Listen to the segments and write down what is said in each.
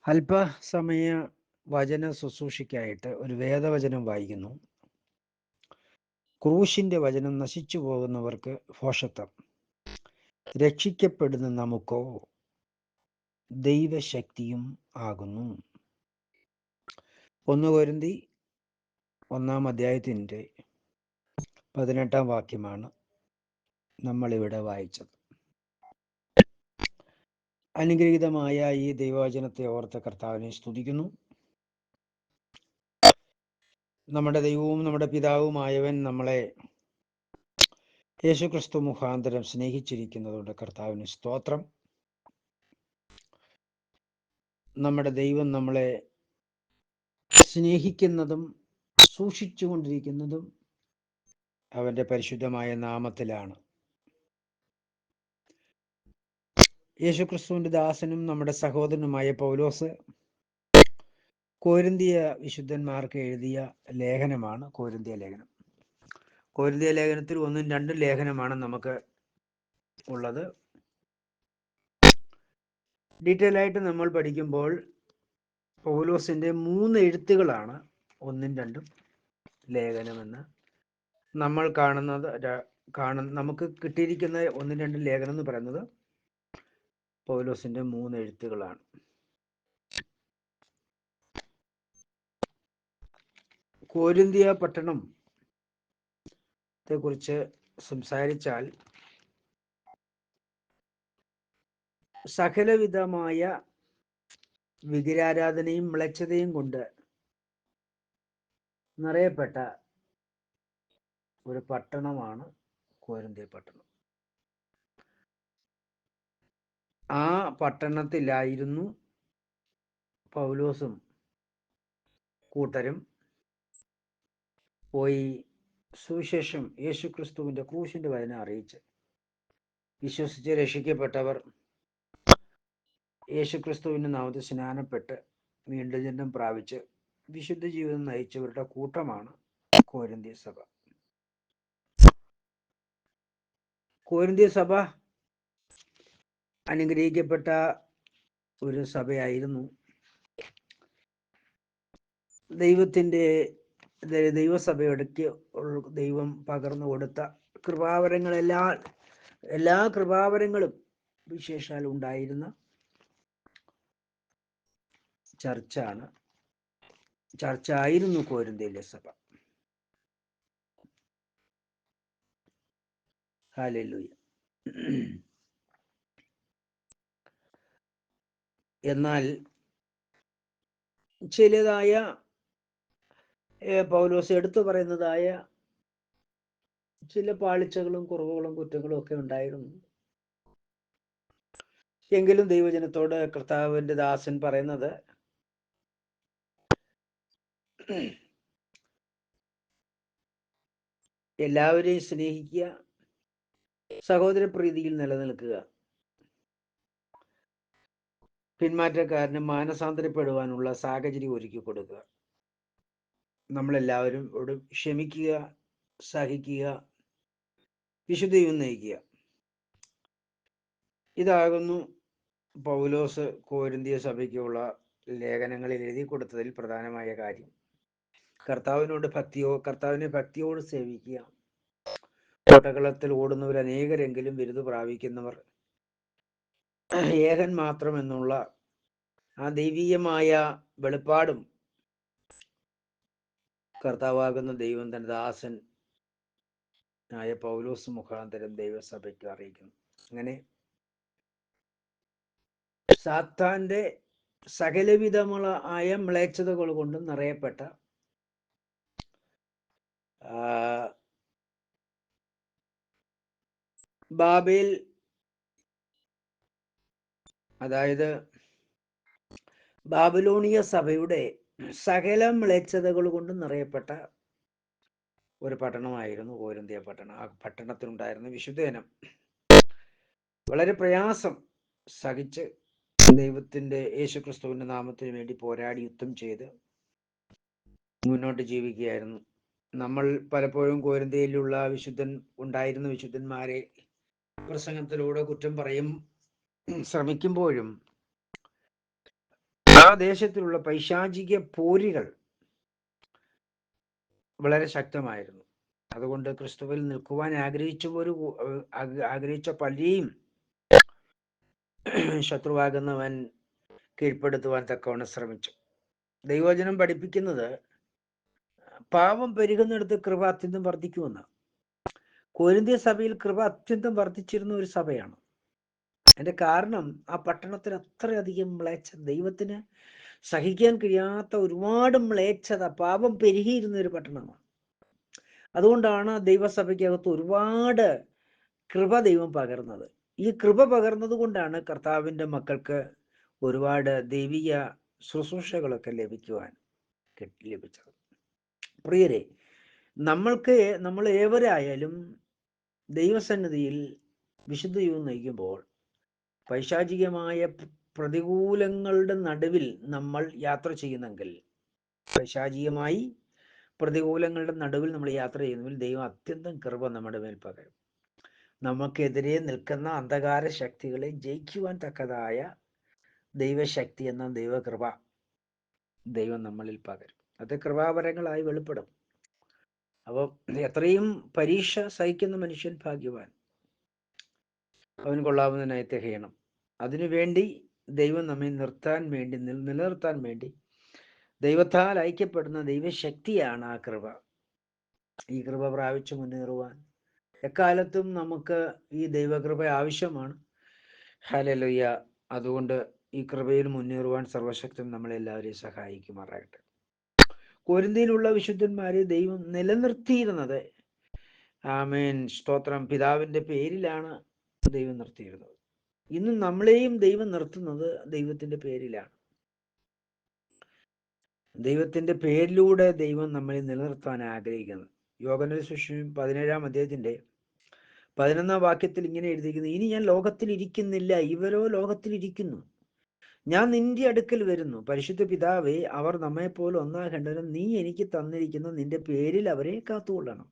അല്പസമയ വചന ശുശ്രൂഷയ്ക്കായിട്ട് ഒരു വേദവചനം വായിക്കുന്നു. ക്രൂശിന്റെ വചനം നശിച്ചു പോകുന്നവർക്ക് ഭോഷത്വം, രക്ഷിക്കപ്പെടുന്ന നമുക്കോ ദൈവശക്തിയും ആകുന്നു. 1 കൊരിന്തി 1 18 വാക്യമാണ് നമ്മളിവിടെ വായിച്ചത്. അനുഗ്രഹീതമായ ഈ ദൈവവചനത്തെ ഓർത്ത് കർത്താവിനെ സ്തുതിക്കുന്നു. നമ്മുടെ ദൈവവും നമ്മുടെ പിതാവുമായവൻ നമ്മളെ യേശുക്രിസ്തു മുഖാന്തരം സ്നേഹിച്ചിരിക്കുന്നതുകൊണ്ട് കർത്താവിന് സ്തോത്രം. നമ്മുടെ ദൈവം നമ്മളെ സ്നേഹിക്കുന്നതും സൂക്ഷിച്ചുകൊണ്ടിരിക്കുന്നതും അവൻ്റെ പരിശുദ്ധമായ നാമത്തിലാണ്. യേശുക്രിസ്തുവിൻ്റെ ദാസനും നമ്മുടെ സഹോദരനുമായ പൗലോസ് കൊരിന്തിയ വിശുദ്ധന്മാർക്ക് എഴുതിയ ലേഖനമാണ് കൊരിന്തിയ ലേഖനം. കൊരിന്തിയ ലേഖനത്തിൽ 1, 2 ലേഖനമാണ് നമുക്ക് ഉള്ളത്. ഡീറ്റെയിൽ ആയിട്ട് നമ്മൾ പഠിക്കുമ്പോൾ പൗലോസിൻ്റെ 3 എഴുത്തുകളാണ് 1, 2 ലേഖനമെന്ന് നമ്മൾ നമുക്ക് കിട്ടിയിരിക്കുന്ന 1, 2 ലേഖനം എന്ന് പറയുന്നത് പൗലോസിൻ്റെ 3 എഴുത്തുകളാണ്. കൊരിന്തിയ പട്ടണത്തെ കുറിച്ച് സംസാരിച്ചാൽ സകലവിധമായ വിഗ്രഹാരാധനയും മ്ലേച്ഛതയും കൊണ്ട് നിറയപ്പെട്ട ഒരു പട്ടണമാണ് കൊരിന്തിയ പട്ടണം. ആ പട്ടണത്തിലായിരുന്നു പൗലോസും കൂട്ടരും പോയി സുവിശേഷം യേശുക്രിസ്തുവിൻ്റെ ക്രൂശിൻ്റെ വചനം അറിയിച്ച് വിശ്വസിച്ച് രക്ഷിക്കപ്പെട്ടവർ യേശുക്രിസ്തുവിൻ്റെ നാമത്തിൽ സ്നാനപ്പെട്ട് വീണ്ടും ജന്മം പ്രാപിച്ച് വിശുദ്ധ ജീവിതം നയിച്ചവരുടെ കൂട്ടമാണ് കൊരിന്തിയ സഭ. കൊരിന്തിയ സഭ അനുഗ്രഹിക്കപ്പെട്ട ഒരു സഭയായിരുന്നു. ദൈവസഭയോടൊക്കെ ദൈവം പകർന്നു കൊടുത്ത എല്ലാ കൃപാവരങ്ങളും വിശേഷാൽ ഉണ്ടായിരുന്ന ചർച്ചായിരുന്നു കൊരിന്ത്യയിലെ സഭ. ഹല്ലേലൂയ. എന്നാൽ ചിലതായ പൗലോസ് എടുത്തു പറയുന്നതായ ചില പാളിച്ചകളും കുറവുകളും കുറ്റങ്ങളും ഒക്കെ ഉണ്ടായിരുന്നു. എങ്കിലും ദൈവജനത്തോട് കർത്താവിൻ്റെ ദാസൻ പറയുന്നത് എല്ലാവരെയും സ്നേഹിക്കുക, സഹോദര പ്രീതിയിൽ നിലനിൽക്കുക, പിന്മാറ്റക്കാരന് മാനസാന്തരപ്പെടുവാനുള്ള സാഹചര്യം ഒരുക്കി കൊടുക്കുക, നമ്മളെല്ലാവരും ക്ഷമിക്കുക, സഹിക്കുക, വിശുദ്ധിയും നയിക്കുക. ഇതാകുന്നു പൗലോസ് കൊരിന്തിയ സഭയ്ക്കുള്ള ലേഖനങ്ങളിൽ എഴുതി കൊടുത്തതിൽ പ്രധാനമായ കാര്യം. കർത്താവിനെ ഭക്തിയോട് സേവിക്കുക. ഓട്ടകളത്തിൽ ഓടുന്നവർ അനേകരെങ്കിലും ബിരുദ പ്രാപിക്കുന്നവർ ഏകൻ മാത്രമെന്നുള്ള ആ ദൈവീയമായ വെളിപ്പാടും കർത്താവാകുന്ന ദൈവം തന്റെ ദാസൻ ആയ പൗലോസ് മുഖാന്തരം ദൈവസഭയ്ക്ക് അറിയിക്കുന്നു. അങ്ങനെ സാത്താന്റെ സകലവിധമായ മ്ലേച്ഛതകൾ കൊണ്ടും നിറയപ്പെട്ട ബാബേൽ, അതായത് ബാബിലോണിയ സഭയുടെ സകല മ്ലേച്ഛതകൾ കൊണ്ടും നിറയപ്പെട്ട ഒരു പട്ടണമായിരുന്നു കൊരിന്തിയ പട്ടണം. ആ പട്ടണത്തിലുണ്ടായിരുന്ന വിശുദ്ധജനം വളരെ പ്രയാസം സഹിച്ച് ദൈവത്തിൻ്റെ യേശുക്രിസ്തുവിൻ്റെ നാമത്തിന് വേണ്ടി പോരാടി യുദ്ധം ചെയ്ത് മുന്നോട്ട് ജീവിക്കുകയായിരുന്നു. നമ്മൾ പലപ്പോഴും കൊരിന്ത്യയിലുള്ള ഉണ്ടായിരുന്ന വിശുദ്ധന്മാരെ പ്രസംഗത്തിലൂടെ കുറ്റം പറയും ശ്രമിക്കുമ്പോഴും ആ ദേശത്തിലുള്ള പൈശാചിക പോരുകൾ വളരെ ശക്തമായിരുന്നു. അതുകൊണ്ട് ക്രിസ്തുവിൽ നിൽക്കുവാൻ ആഗ്രഹിച്ച പലരെയും ശത്രുവാകുന്നവൻ കീഴ്പ്പെടുത്തുവാൻ തക്കവണ്ണം ശ്രമിച്ചു. ദൈവവചനം പഠിപ്പിക്കുന്നത് പാപം പെരുകുന്നിടത്ത് കൃപ അത്യന്തം വർദ്ധിക്കുമെന്ന്. കൊരിന്ത്യ സഭയിൽ കൃപ അത്യന്തം വർദ്ധിച്ചിരുന്ന ഒരു സഭയാണ്. അതിന്റെ കാരണം ആ പട്ടണത്തിന് അത്രയധികം ദൈവത്തിന് സഹിക്കാൻ കഴിയാത്ത ഒരുപാട് മ്ലേച്ഛത, പാപം പെരുകിയിരുന്ന ഒരു പട്ടണമാണ്. അതുകൊണ്ടാണ് ദൈവസഭയ്ക്കകത്ത് ഒരുപാട് കൃപ ദൈവം പകർന്നത്. ഈ കൃപ പകർന്നത് കൊണ്ടാണ് കർത്താവിൻ്റെ മക്കൾക്ക് ഒരുപാട് ദൈവിക ശുശ്രൂഷകളൊക്കെ ലഭിച്ചത്. പ്രിയരെ, നമ്മൾ ഏവരായാലും ദൈവസന്നിധിയിൽ വിശുദ്ധ ജീവിതം നയിക്കുമ്പോൾ പൈശാചികമായ പ്രതികൂലങ്ങളുടെ നടുവിൽ നമ്മൾ യാത്ര ചെയ്യുന്നെങ്കിൽ, പൈശാചികമായി പ്രതികൂലങ്ങളുടെ നടുവിൽ നമ്മൾ യാത്ര ചെയ്യുന്നതിൽ ദൈവം അത്യന്തം കൃപ നമ്മുടെ മേൽ പകരും. നമുക്കെതിരെ നിൽക്കുന്ന അന്ധകാര ശക്തികളെ ജയിക്കുവാൻ തക്കതായ ദൈവശക്തി എന്ന ദൈവകൃപ ദൈവം നമ്മളിൽ പകരും. അത് കൃപാവരങ്ങളായി വെളിപ്പെടും. അപ്പോൾ എത്രയും പരീക്ഷ സഹിക്കുന്ന മനുഷ്യൻ ഭാഗ്യവാൻ, അവൻ കൊള്ളാവുന്നതിനായി തികയണം. അതിനുവേണ്ടി ദൈവം നമ്മെ നിലനിർത്താൻ വേണ്ടി ദൈവത്താൽ ഐക്യപ്പെടുന്ന ദൈവശക്തിയാണ് ആ കൃപ. ഈ കൃപ പ്രാപിച്ചു മുന്നേറുവാൻ എക്കാലത്തും നമുക്ക് ഈ ദൈവകൃപ ആവശ്യമാണ്. ഹല്ലേലൂയ. അതുകൊണ്ട് ഈ കൃപയിൽ മുന്നേറുവാൻ സർവശക്തൻ നമ്മളെല്ലാവരെയും സഹായിക്കുമാറാകട്ടെ. കൊരിന്ത്യയിലുള്ള വിശുദ്ധന്മാരെ ദൈവം നിലനിർത്തിയിരുന്നത്, ആമേൻ, സ്തോത്രം, പിതാവിൻ്റെ പേരിലാണ് ദൈവം നിർത്തിയിരുന്നത്. ഇന്ന് നമ്മളെയും ദൈവം നിർത്തുന്നത് ദൈവത്തിൻ്റെ പേരിലാണ്. ദൈവത്തിൻ്റെ പേരിലൂടെ ദൈവം നമ്മളെ നിലനിർത്താൻ ആഗ്രഹിക്കുന്നത്. യോഹന്നാന്റെ സുവിശേഷം 17-ാം അധ്യായത്തിൻ്റെ 11-ാം വാക്യത്തിൽ ഇങ്ങനെ എഴുതിയിരിക്കുന്നു: ഇനി ഞാൻ ലോകത്തിൽ ഇരിക്കുന്നില്ല, ഇവരോ ലോകത്തിൽ ഇരിക്കുന്നു. ഞാൻ നിന്റെ അടുക്കൽ വരുന്നു. പരിശുദ്ധ പിതാവേ, അവർ നമ്മെപ്പോലെ ഒന്നാകേണ്ടതിന് നീ എനിക്ക് തന്നിരിക്കുന്ന നിന്റെ പേരിൽ അവരെ കാത്തുകൊള്ളണം.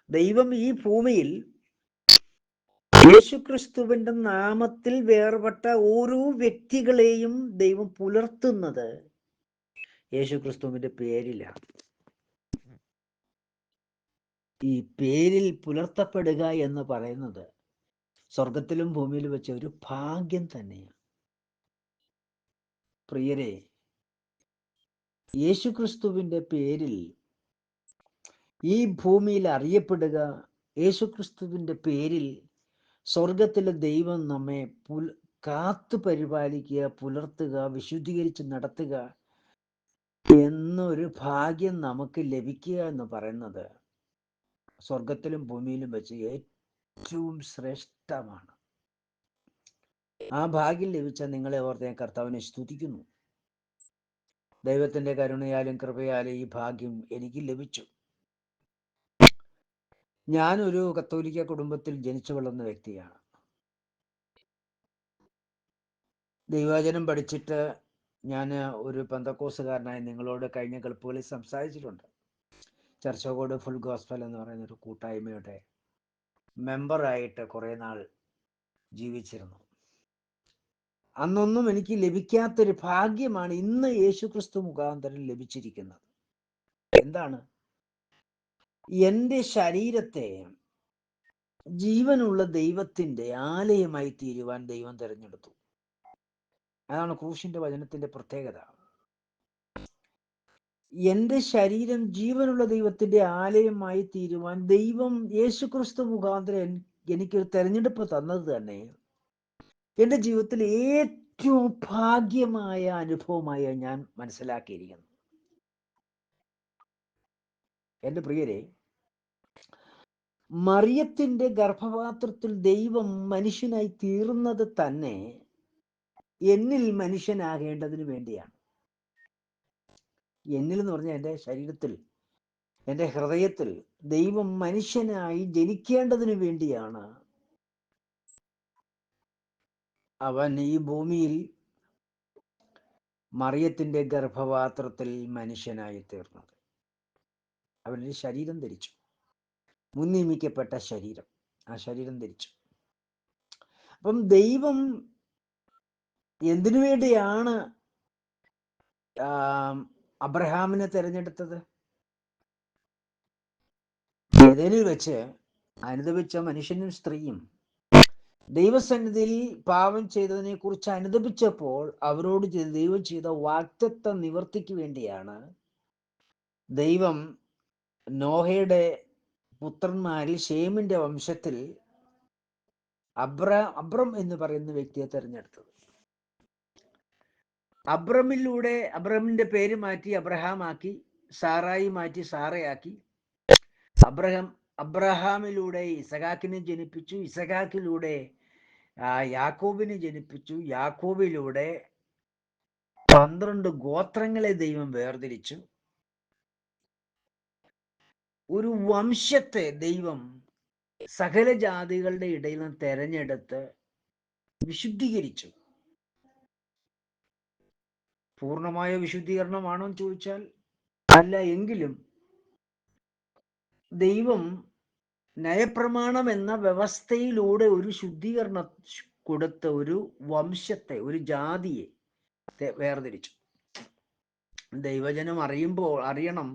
ദൈവം ഈ ഭൂമിയിൽ യേശുക്രിസ്തുവിന്റെ നാമത്തിൽ വേർപെട്ട ഓരോ വ്യക്തികളെയും ദൈവം പുലർത്തുന്നത് യേശുക്രിസ്തുവിന്റെ പേരിലാണ്. ഈ പേരിൽ പുലർത്തപ്പെടുക എന്ന് പറയുന്നത് സ്വർഗത്തിലും ഭൂമിയിലും വെച്ച ഒരു ഭാഗ്യം തന്നെയാണ്. പ്രിയരെ, യേശുക്രിസ്തുവിന്റെ പേരിൽ ഈ ഭൂമിയിൽ അറിയപ്പെടുക, യേശുക്രിസ്തുവിന്റെ പേരിൽ സ്വർഗത്തിലെ ദൈവം നമ്മെ കാത്തു പരിപാലിക്കുക, പുലർത്തുക, വിശുദ്ധീകരിച്ച് നടത്തുക എന്നൊരു ഭാഗ്യം നമുക്ക് ലഭിക്കുക എന്ന് പറയുന്നത് സ്വർഗത്തിലും ഭൂമിയിലും വെച്ച് ഏറ്റവും ശ്രേഷ്ഠമാണ്. ആ ഭാഗ്യം ലഭിച്ച നിങ്ങളെ ഓർത്ത് ഞാൻ കർത്താവിനെ സ്തുതിക്കുന്നു. ദൈവത്തിന്റെ കരുണയാലും കൃപയാലും ഈ ഭാഗ്യം എനിക്ക് ലഭിച്ചു. ഞാനൊരു കത്തോലിക്ക കുടുംബത്തിൽ ജനിച്ചു വളർന്ന വ്യക്തിയാണ്. ദൈവവചനം പഠിച്ചിട്ട് ഞാൻ ഒരു പെന്തക്കോസുകാരനായി നിങ്ങളോട് കഴിഞ്ഞ ക്ലിപ്പുകളിൽ സംസാരിച്ചിട്ടുണ്ട്. Church of God full gospel എന്ന് പറയുന്ന ഒരു കൂട്ടായ്മയുടെ മെമ്പറായിട്ട് കുറേ നാൾ ജീവിച്ചിരുന്നു. അന്നൊന്നും എനിക്ക് ലഭിക്കാത്തൊരു ഭാഗ്യമാണ് ഇന്ന് യേശുക്രിസ്തു മുഖാന്തരം ലഭിച്ചിരിക്കുന്നത്. എന്താണ്? എൻ്റെ ശരീരത്തെ ജീവനുള്ള ദൈവത്തിൻ്റെ ആലയമായി തീരുവാൻ ദൈവം തിരഞ്ഞെടുത്തു. അതാണ് ക്രൂശിന്റെ വചനത്തിന്റെ പ്രത്യേകത. എൻ്റെ ശരീരം ജീവനുള്ള ദൈവത്തിന്റെ ആലയമായി തീരുവാൻ ദൈവം യേശുക്രിസ്തു മുഖാന്തരം എനിക്കൊരു തെരഞ്ഞെടുപ്പ് തന്നത് തന്നെ എൻ്റെ ജീവിതത്തിൽ ഏറ്റവും ഭാഗ്യമായ അനുഭവമായി ഞാൻ മനസ്സിലാക്കിയിരിക്കുന്നു. എൻ്റെ പ്രിയരെ, മറിയത്തിന്റെ ഗർഭപാത്രത്തിൽ ദൈവം മനുഷ്യനായി തീർന്നത് തന്നെ എന്നിൽ മനുഷ്യനാകേണ്ടതിന് വേണ്ടിയാണ്. എന്നിൽ എന്ന് പറഞ്ഞാൽ എൻ്റെ ശരീരത്തിൽ, എൻ്റെ ഹൃദയത്തിൽ ദൈവം മനുഷ്യനായി ജനിക്കേണ്ടതിന് വേണ്ടിയാണ് അവൻ ഈ ഭൂമിയിൽ മറിയത്തിന്റെ ഗർഭപാത്രത്തിൽ മനുഷ്യനായി തീർന്നത്. അവനൊരു ശരീരം ധരിച്ചു, മുൻനിയമിക്കപ്പെട്ട ശരീരം. ആ ശരീരം ധരിച്ചു. അപ്പം ദൈവം എന്തിനു വേണ്ടിയാണ് അബ്രഹാമിനെ തിരഞ്ഞെടുത്തത്? ഏതേനിൽ വെച്ച് അനുദപിച്ച മനുഷ്യനും സ്ത്രീയും ദൈവസന്നിധിയിൽ പാപം ചെയ്തതിനെ കുറിച്ച് അനുദപിച്ചപ്പോൾ അവരോട് ദൈവം ചെയ്ത വാഗ്ദത്ത നിവർത്തിക്ക് വേണ്ടിയാണ് ദൈവം നോഹയുടെ പുത്രന്മാരിൽ ഷേമിന്റെ വംശത്തിൽ അബ്രം എന്ന് പറയുന്ന വ്യക്തിയെ തെരഞ്ഞെടുത്തത്. അബ്രമിന്റെ പേര് മാറ്റി അബ്രഹാം ആക്കി, സാറായി മാറ്റി സാറയാക്കി. അബ്രഹാമിലൂടെ ഇസഹാക്കിനെ ജനിപ്പിച്ചു, ഇസഹാക്കിലൂടെ യാക്കോബിനെ ജനിപ്പിച്ചു, യാക്കോബിലൂടെ 12 ഗോത്രങ്ങളെ ദൈവം വേർതിരിച്ചു. ഒരു വംശത്തെ ദൈവം സകല ജാതികളുടെ ഇടയിൽ നിന്ന് തെരഞ്ഞെടുത്ത് വിശുദ്ധീകരിച്ചു. പൂർണ്ണമായ വിശുദ്ധീകരണമാണോ എന്ന് ചോദിച്ചാൽ അല്ല. എങ്കിലും ദൈവം നയപ്രമാണം എന്ന വ്യവസ്ഥയിലൂടെ ഒരു ശുദ്ധീകരണം കൊടുത്ത ഒരു വംശത്തെ, ഒരു ജാതിയെ വേർതിരിച്ചു. ദൈവജനം അറിയണം,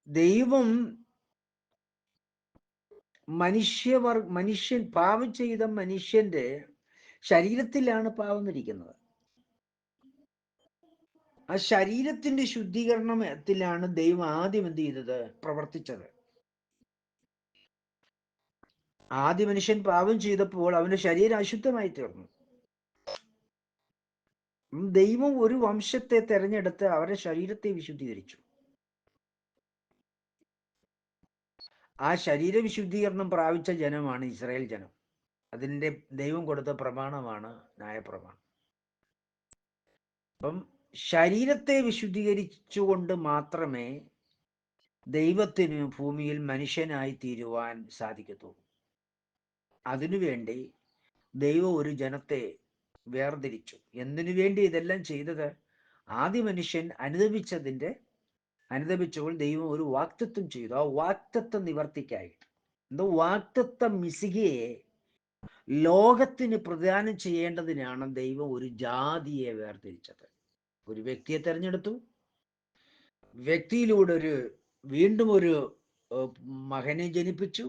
ദൈവം പാപം ചെയ്ത മനുഷ്യന്റെ ശരീരത്തിലാണ് പാപം ഇരിക്കുന്നത്. ആ ശരീരത്തിന്റെ ശുദ്ധീകരണത്തിലാണ് ദൈവം ആദ്യം എന്ത് ചെയ്തത്? പ്രവർത്തിച്ചത്. ആദ്യ മനുഷ്യൻ പാപം ചെയ്തപ്പോൾ അവന്റെ ശരീരം അശുദ്ധമായി തീർന്നു. ദൈവം ഒരു വംശത്തെ തെരഞ്ഞെടുത്ത് അവരുടെ ശരീരത്തെ വിശുദ്ധീകരിച്ചു. ആ ശരീര വിശുദ്ധീകരണം പ്രാപിച്ച ജനമാണ് ഇസ്രായേൽ ജനം. അതിൻ്റെ ദൈവം കൊടുത്ത പ്രമാണമാണ് ന്യായപ്രമാണം. അപ്പം ശരീരത്തെ വിശുദ്ധീകരിച്ചുകൊണ്ട് മാത്രമേ ദൈവത്തിന് ഭൂമിയിൽ മനുഷ്യനായി തീരുവാൻ സാധിക്കത്തുള്ളൂ. അതിനുവേണ്ടി ദൈവം ഒരു ജനത്തെ വേർതിരിച്ചു. എന്തിനു വേണ്ടി ഇതെല്ലാം ചെയ്തത്? ആദ്യ മനുഷ്യൻ അനുദപിച്ചപ്പോൾ ദൈവം ഒരു വാഗ്ദത്തം ചെയ്തു. ആ വാഗ്ദത്തം നിവർത്തിക്കായിട്ട് വാഗ്ദത്തം മിശിഹയെ ലോകത്തിന് പ്രദാനം ചെയ്യേണ്ടതിനാണ് ദൈവം ഒരു ജാതിയെ വേർതിരിച്ചത്. ഒരു വ്യക്തിയെ തെരഞ്ഞെടുത്തു. വ്യക്തിയിലൂടെ വീണ്ടും ഒരു മകനെ ജനിപ്പിച്ചു.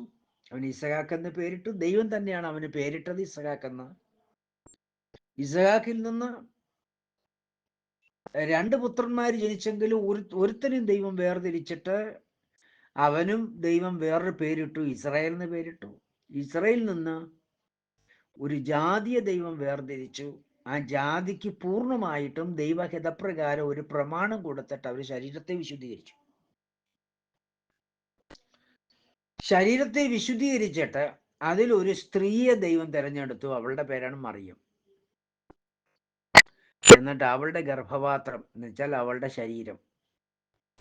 അവന് ഇസഹാക്ക് എന്ന് പേരിട്ടു. ദൈവം തന്നെയാണ് അവന് പേരിട്ടത് ഇസഹാക്ക് എന്ന്. ഇസഹാക്കിൽ നിന്ന് 2 പുത്രന്മാർ ജനിച്ചെങ്കിലും ഒരുത്തനും ദൈവം വേർതിരിച്ചിട്ട് അവനും ദൈവം വേറൊരു പേരിട്ടു, ഇസ്രായേൽ എന്ന് പേരിട്ടു. ഇസ്രായേലിൽ നിന്ന് ഒരു ജാതിയെ ദൈവം വേർതിരിച്ചു. ആ ജാതിക്ക് പൂർണ്ണമായിട്ടും ദൈവഹിതപ്രകാരം ഒരു പ്രമാണം കൊടുത്തിട്ട് അവർ ശരീരത്തെ വിശുദ്ധീകരിച്ചു. ശരീരത്തെ വിശുദ്ധീകരിച്ചിട്ട് അതിലൊരു സ്ത്രീയെ ദൈവം തിരഞ്ഞെടുത്തു. അവളുടെ പേരാണ് മറിയം. എന്നിട്ട് അവളുടെ ഗർഭപാത്രം എന്ന് വെച്ചാൽ അവളുടെ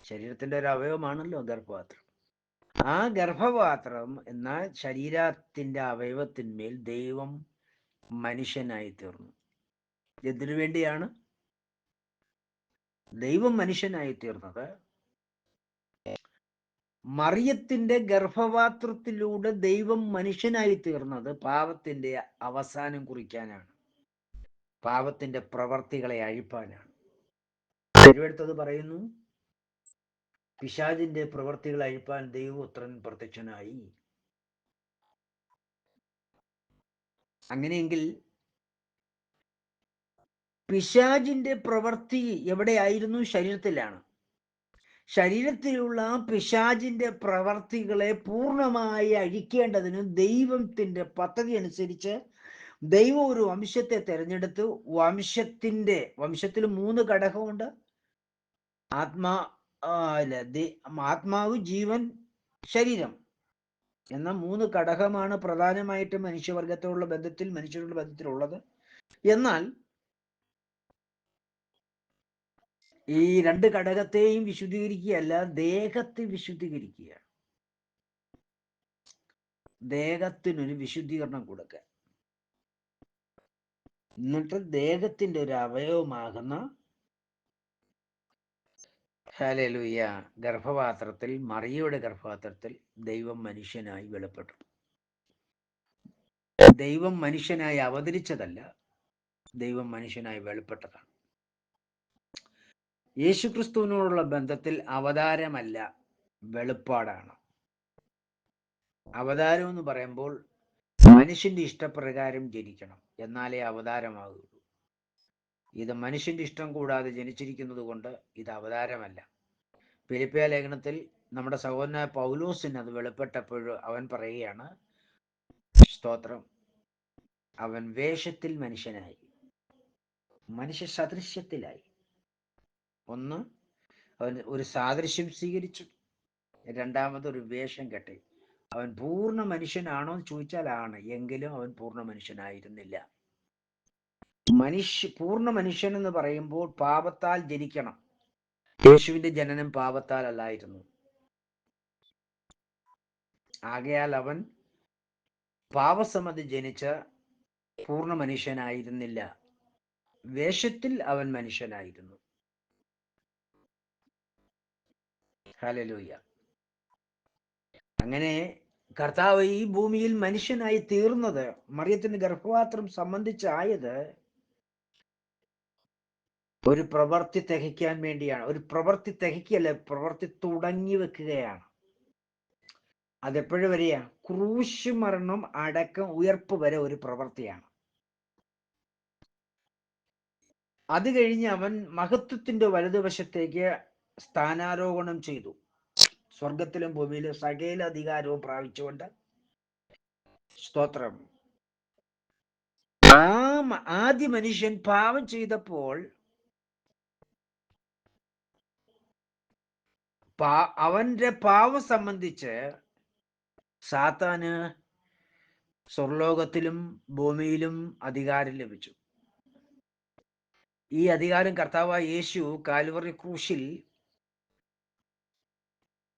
ശരീരത്തിന്റെ ഒരു അവയവമാണല്ലോ ഗർഭപാത്രം. ആ ഗർഭപാത്രം എന്ന ശരീരത്തിന്റെ അവയവത്തിന്മേൽ ദൈവം മനുഷ്യനായി തീർന്നു. എന്തിനു വേണ്ടിയാണ് ദൈവം മനുഷ്യനായി തീർന്നത്? മറിയത്തിന്റെ ഗർഭപാത്രത്തിലൂടെ ദൈവം മനുഷ്യനായി തീർന്നത് പാപത്തിന്റെ അവസാനം കുറിക്കാനാണ്, പാപത്തിന്റെ പ്രവർത്തികളെ അഴിപ്പാനാണ്. തിരുവെടുത്തത് പറയുന്നു, പിശാചിന്റെ പ്രവർത്തികൾ അഴിപ്പാൻ ദൈവപുത്രൻ പ്രത്യക്ഷനായി. അങ്ങനെയെങ്കിൽ പിശാചിന്റെ പ്രവൃത്തി എവിടെയായിരുന്നു? ശരീരത്തിലാണ്. ശരീരത്തിലുള്ള പിശാചിന്റെ പ്രവർത്തികളെ പൂർണ്ണമായി അഴിക്കേണ്ടതിന് ദൈവത്തിന്റെ പദ്ധതി അനുസരിച്ച് ദൈവം ഒരു വംശത്തെ തെരഞ്ഞെടുത്തു. വംശത്തിൽ 3 ഘടകമുണ്ട്. ആത്മാവ്, ജീവൻ, ശരീരം എന്ന 3 ഘടകമാണ് പ്രധാനമായിട്ടും മനുഷ്യരുടെ ബന്ധത്തിലുള്ളത്. എന്നാൽ ഈ 2 ഘടകത്തെയും വിശുദ്ധീകരിക്കുകയല്ല, ദേഹത്തെ വിശുദ്ധീകരിക്കുക. ദേഹത്തിനൊരു വിശുദ്ധീകരണം കൊടുക്കുക. എന്നിട്ട് ദേഹത്തിന്റെ ഒരു അവയവമാകുന്ന ഹല്ലേലൂയ ഗർഭപാത്രത്തിൽ, മറിയയുടെ ഗർഭപാത്രത്തിൽ ദൈവം മനുഷ്യനായി വെളിപ്പെട്ടു. ദൈവം മനുഷ്യനായി അവതരിച്ചതല്ല, ദൈവം മനുഷ്യനായി വെളിപ്പെട്ടതാണ്. യേശുക്രിസ്തുവിനോടുള്ള ബന്ധത്തിൽ അവതാരമല്ല, വെളിപ്പാടാണ്. അവതാരം എന്ന് പറയുമ്പോൾ മനുഷ്യന്റെ ഇഷ്ടപ്രകാരം ജനിക്കണം, എന്നാലേ അവതാരമാകുള്ളൂ. ഇത് മനുഷ്യന്റെ ഇഷ്ടം കൂടാതെ ജനിച്ചിരിക്കുന്നത് കൊണ്ട് ഇത് അവതാരമല്ല. ഫിലിപ്പിയ ലേഖനത്തിൽ നമ്മുടെ സഹോദരനായ പൗലോസിന് അത് വെളിപ്പെട്ടപ്പോൾ അവൻ പറയുകയാണ്, സ്തോത്രം, അവൻ വേഷത്തിൽ മനുഷ്യനായി, മനുഷ്യ സദൃശ്യത്തിലായി. ഒന്ന്, അവൻ ഒരു സാദൃശ്യം സ്വീകരിച്ചു. രണ്ടാമത് ഒരു വേഷം കെട്ടി. അവൻ പൂർണ്ണ മനുഷ്യനാണോ എന്ന് ചോദിച്ചാൽ ആണ്, എങ്കിലും അവൻ പൂർണ്ണ മനുഷ്യനായിരുന്നില്ല. പൂർണ്ണ മനുഷ്യൻ എന്ന് പറയുമ്പോൾ പാപത്താൽ ജനിക്കണം. യേശുവിന്റെ ജനനം പാപത്താൽ അല്ലായിരുന്നു. ആകയാൽ അവൻ പാപസമ്മതി ജനിച്ച പൂർണ്ണ മനുഷ്യനായിരുന്നില്ല, വേഷത്തിൽ അവൻ മനുഷ്യനായിരുന്നു. ഹല്ലേലൂയ. അങ്ങനെ കർത്താവ് ഈ ഭൂമിയിൽ മനുഷ്യനായി തീർന്നത്, മറിയത്തിന് ഗർഭപാത്രം സംബന്ധിച്ചായത് ഒരു പ്രവൃത്തി തികയ്ക്കാൻ വേണ്ടിയാണ്. ഒരു പ്രവൃത്തി തികയ്ക്കല്ല, പ്രവൃത്തി തുടങ്ങി വെക്കുകയാണ്. അതെപ്പോഴും വരെയാ? ക്രൂശ് മരണം, അടക്കം, ഉയർപ്പ് വരെ ഒരു പ്രവൃത്തിയാണ്. അത് കഴിഞ്ഞ് അവൻ മഹത്വത്തിന്റെ വലതുവശത്തേക്ക് സ്ഥാനാരോഹണം ചെയ്തു. സ്വർഗത്തിലും ഭൂമിയിലും സകല അധികാരവും പ്രാപിച്ചുകൊണ്ട്, സ്തോത്രം, ആദ്യ മനുഷ്യൻ പാപം ചെയ്തപ്പോൾ അവന്റെ പാവം സംബന്ധിച്ച് സാത്താന് സ്വർലോകത്തിലും ഭൂമിയിലും അധികാരം ലഭിച്ചു. ഈ അധികാരം കർത്താവായ യേശു കാൽവറി ക്രൂശിൽ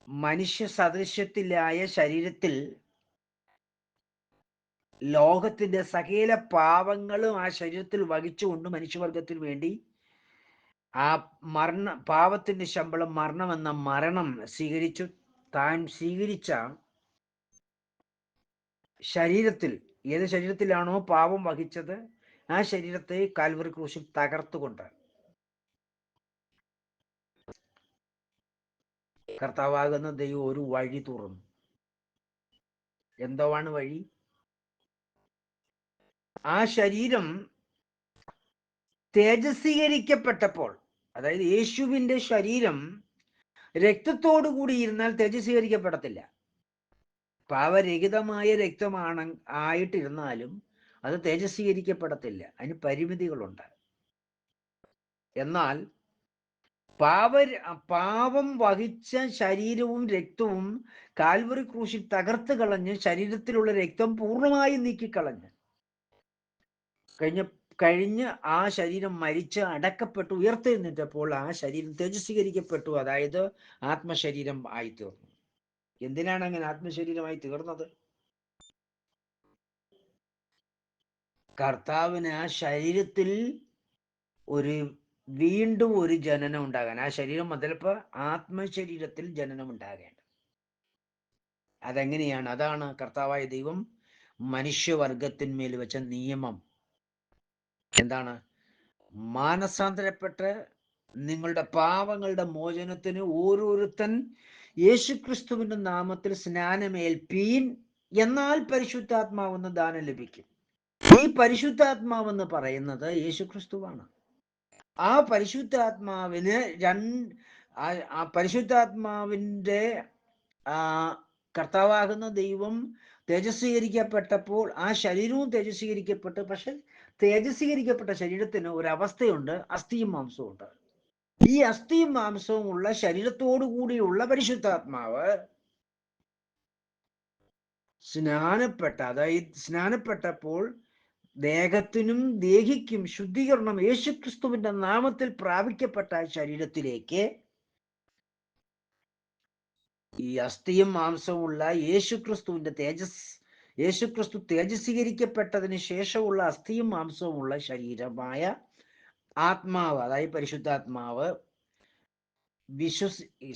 മനുഷ്യ സദൃശ്യത്തിലായ ശരീരത്തിൽ ലോകത്തിന്റെ സകല പാവങ്ങളും ആ ശരീരത്തിൽ വഹിച്ചുകൊണ്ട് മനുഷ്യവർഗത്തിന് വേണ്ടി ആ പാവത്തിന്റെ ശമ്പളം മരണം എന്ന മരണം സ്വീകരിച്ചു. താൻ സ്വീകരിച്ച ശരീരത്തിൽ, ഏത് ശരീരത്തിലാണോ പാപം വഹിച്ചത്, ആ ശരീരത്തെ കാൽവറി ക്രൂശിൽ തകർത്തുകൊണ്ട് കർത്താവാകുന്ന ദൈവം ഒരു വഴി തുറന്നു. എന്താണ് വഴി? ആ ശരീരം തേജസ്വീകരിക്കപ്പെട്ടപ്പോൾ, അതായത് യേശുവിന്റെ ശരീരം രക്തത്തോടു കൂടി ഇരുന്നാൽ തേജസ്വീകരിക്കപ്പെടത്തില്ല. പാവരഹിതമായ രക്തമാണ് ആയിട്ടിരുന്നാലും അത് തേജസ്വീകരിക്കപ്പെടത്തില്ല. അതിന് പരിമിതികളുണ്ട്. എന്നാൽ പാവം വഹിച്ച ശരീരവും രക്തവും കാൽവറി ക്രൂശിൽ തകർത്ത് കളഞ്ഞ് ശരീരത്തിലുള്ള രക്തം പൂർണ്ണമായും നീക്കിക്കളഞ്ഞ് കഴിഞ്ഞ് ആ ശരീരം മരിച്ച് അടക്കപ്പെട്ടു ഉയർത്തെഴുന്നേറ്റപ്പോൾ ആ ശരീരം തേജസ്വീകരിക്കപ്പെട്ടു. അതായത് ആത്മശരീരം ആയി തീർന്നു. എന്തിനാണ് അങ്ങനെ ആത്മശരീരമായി തീർന്നത്? കർത്താവിന് ആ ശരീരത്തിൽ വീണ്ടും ഒരു ജനനം ഉണ്ടാകാൻ, ആ ശരീരം മുതലിപ്പോ ആത്മശരീരത്തിൽ ജനനം ഉണ്ടാകേണ്ട. അതെങ്ങനെയാണ്? അതാണ് കർത്താവായ ദൈവം മനുഷ്യവർഗത്തിന്മേൽ വെച്ച നിയമം. എന്താണ്? മാനസാന്തരപ്പെട്ട് നിങ്ങളുടെ പാപങ്ങളുടെ മോചനത്തിന് ഓരോരുത്തൻ യേശുക്രിസ്തുവിന്റെ നാമത്തിൽ സ്നാനമേൽപ്പീൻ, എന്നാൽ പരിശുദ്ധാത്മാവെന്ന് ദാനം ലഭിക്കും. ഈ പരിശുദ്ധാത്മാവെന്ന് പറയുന്നത് യേശുക്രിസ്തുവാണ്. ആ പരിശുദ്ധാത്മാവിന് പരിശുദ്ധാത്മാവിന്റെ കർത്താവാകുന്ന ദൈവം തേജസ്വീകരിക്കപ്പെട്ടപ്പോൾ ആ ശരീരവും തേജസ്വീകരിക്കപ്പെട്ടു. പക്ഷെ തേജസ്വീകരിക്കപ്പെട്ട ശരീരത്തിന് ഒരവസ്ഥയുണ്ട്, അസ്ഥിയും മാംസവും ഉണ്ട്. ഈ അസ്ഥിയും മാംസവും ഉള്ള ശരീരത്തോടു കൂടിയുള്ള പരിശുദ്ധാത്മാവ് സ്നാനപ്പെട്ടപ്പോൾ ദേഹത്തിനും ദേഹിക്കും ശുദ്ധീകരണം യേശുക്രിസ്തുവിന്റെ നാമത്തിൽ പ്രാപിക്കപ്പെട്ട ശരീരത്തിലേക്ക് ഈ അസ്ഥിയും മാംസവും ഉള്ള യേശുക്രിസ്തു തേജസ്വീകരിക്കപ്പെട്ടതിന് ശേഷമുള്ള അസ്ഥിയും മാംസവും ഉള്ള ശരീരമായ ആത്മാവ്, അതായത് പരിശുദ്ധാത്മാവ്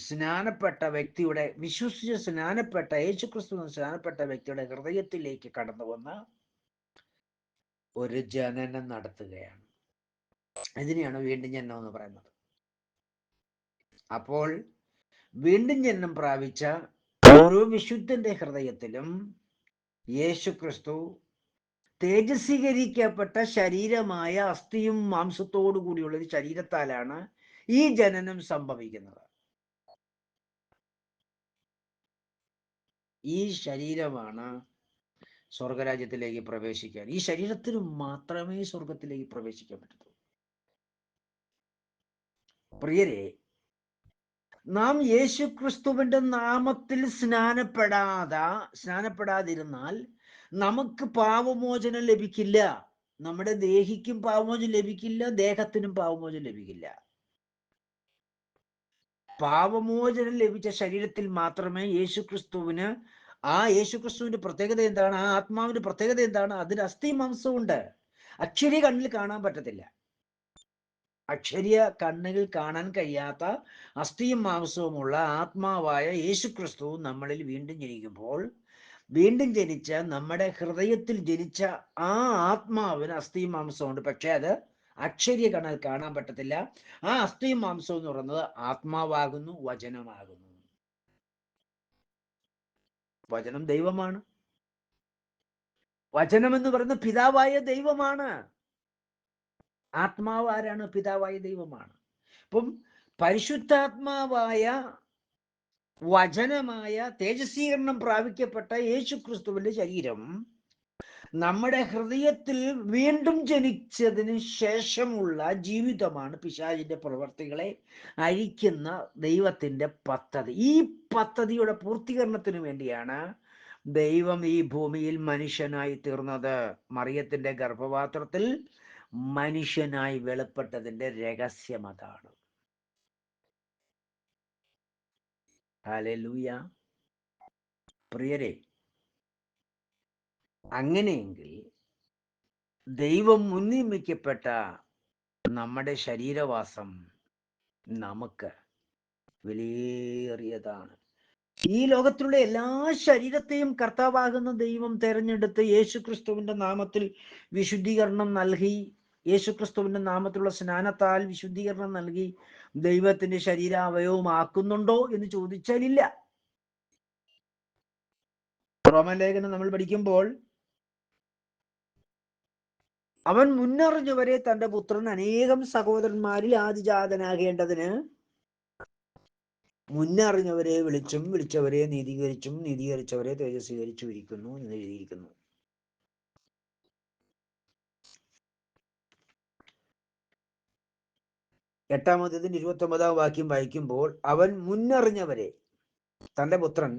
സ്നാനപ്പെട്ട വ്യക്തിയുടെ, വിശ്വസിച്ച് സ്നാനപ്പെട്ട യേശുക്രിസ്തു സ്നാനപ്പെട്ട വ്യക്തിയുടെ ഹൃദയത്തിലേക്ക് കടന്നു വന്ന് ഒരു ജനനം നടത്തുകയാണ്. ഇതിനെയാണ് വീണ്ടും ജനനം എന്ന് പറയുന്നത്. അപ്പോൾ വീണ്ടും ജന്മം പ്രാപിച്ച ഓരോ വിശുദ്ധന്റെ ഹൃദയത്തിലും യേശു ക്രിസ്തു തേജസ്വീകരിക്കപ്പെട്ട ശരീരമായ അസ്ഥിയും മാംസത്തോടു കൂടിയുള്ള ഒരു ശരീരത്താലാണ് ഈ ജനനം സംഭവിക്കുന്നത്. ഈ ശരീരമാണ് സ്വർഗരാജ്യത്തിലേക്ക് പ്രവേശിക്കാൻ. ഈ ശരീരത്തിന് മാത്രമേ സ്വർഗത്തിലേക്ക് പ്രവേശിക്കാൻ പറ്റൂ. പ്രിയരെ, നാം യേശു ക്രിസ്തുവിന്റെ നാമത്തിൽ സ്നാനപ്പെടാതിരുന്നാൽ നമുക്ക് പാപമോചനം ലഭിക്കില്ല. നമ്മുടെ ദേഹിക്കും പാപമോചനം ലഭിക്കില്ല, ദേഹത്തിനും പാപമോചനം ലഭിക്കില്ല. പാപമോചനം ലഭിച്ച ശരീരത്തിൽ മാത്രമേ യേശുക്രിസ്തുവിന്റെ പ്രത്യേകത എന്താണ്? ആ ആത്മാവിന്റെ പ്രത്യേകത എന്താണ്? അതിന് അസ്ഥി മാംസവും ഉണ്ട്. അക്ഷരീയ കണ്ണിൽ കാണാൻ പറ്റത്തില്ല. അക്ഷരീയ കണ്ണുകൾ കാണാൻ കഴിയാത്ത അസ്ഥിയും മാംസവുമുള്ള ആത്മാവായ യേശുക്രിസ്തു നമ്മളിൽ വീണ്ടും ജനിക്കുമ്പോൾ, വീണ്ടും ജനിച്ച നമ്മുടെ ഹൃദയത്തിൽ ജനിച്ച ആ ആത്മാവിന് അസ്ഥിയും മാംസമുണ്ട്. പക്ഷെ അത് അക്ഷരീയ കണ്ണാൽ കാണാൻ പറ്റത്തില്ല. ആ അസ്ഥിയും മാംസവും എന്ന് പറയുന്നത് ആത്മാവാകുന്നു, വചനമാകുന്നു. വചനം ദൈവമാണ്. വചനം എന്ന് പറയുന്നത് പിതാവായ ദൈവമാണ്. ആത്മാവ് ആരാണ്? പിതാവായ ദൈവമാണ്. അപ്പം പരിശുദ്ധാത്മാവായ വചനമായ തേജസ്വീകരണം പ്രാപിക്കപ്പെട്ട യേശു ക്രിസ്തുവിന്റെ ശരീരം നമ്മുടെ ഹൃദയത്തിൽ വീണ്ടും ജനിച്ചതിന് ശേഷമുള്ള ജീവിതമാണ് പിശാചിന്റെ പ്രവർത്തികളെ അഴിക്കുന്ന ദൈവത്തിന്റെ പദ്ധതി. ഈ പദ്ധതിയുടെ പൂർത്തീകരണത്തിന് വേണ്ടിയാണ് ദൈവം ഈ ഭൂമിയിൽ മനുഷ്യനായി തീർന്നത്. മറിയത്തിന്റെ ഗർഭപാത്രത്തിൽ മനുഷ്യനായി വെളിപ്പെട്ടതിന്റെ രഹസ്യം അതാണ്. ഹല്ലേലൂയ. പ്രിയരെ, അങ്ങനെയെങ്കിൽ ദൈവം മുൻനിയമിക്കപ്പെട്ട നമ്മുടെ ശരീരവാസം നമുക്ക് വിലയേറിയതാണ്. ഈ ലോകത്തിലുള്ള എല്ലാ ശരീരത്തെയും കർത്താവാകുന്ന ദൈവം തെരഞ്ഞെടുത്ത് യേശുക്രിസ്തുവിന്റെ നാമത്തിൽ വിശുദ്ധീകരണം നൽകി, യേശുക്രിസ്തുവിന്റെ നാമത്തിലുള്ള സ്നാനത്താൽ വിശുദ്ധീകരണം നൽകി ദൈവത്തിന്റെ ശരീരാവയവമാക്കുന്നുണ്ടോ എന്ന് ചോദിച്ചാൽ ഇല്ല. റോമലേഖനം നമ്മൾ പഠിക്കുമ്പോൾ, അവൻ മുന്നറിഞ്ഞവരെ തന്റെ പുത്രൻ അനേകം സഹോദരന്മാരിൽ ആദിജാതനാകേണ്ടതിന് മുന്നറിഞ്ഞവരെ വിളിച്ചും വിളിച്ചവരെ നീതീകരിച്ചും നീതീകരിച്ചവരെ തേജസ്വീകരിച്ചു ഇരിക്കുന്നു എന്ന് എഴുതിയിരിക്കുന്നു. എട്ടാം അധ്യായത്തിന്റെ 29-ാം വാക്യം വായിക്കുമ്പോൾ, അവൻ മുന്നറിഞ്ഞവരെ, തന്റെ പുത്രൻ,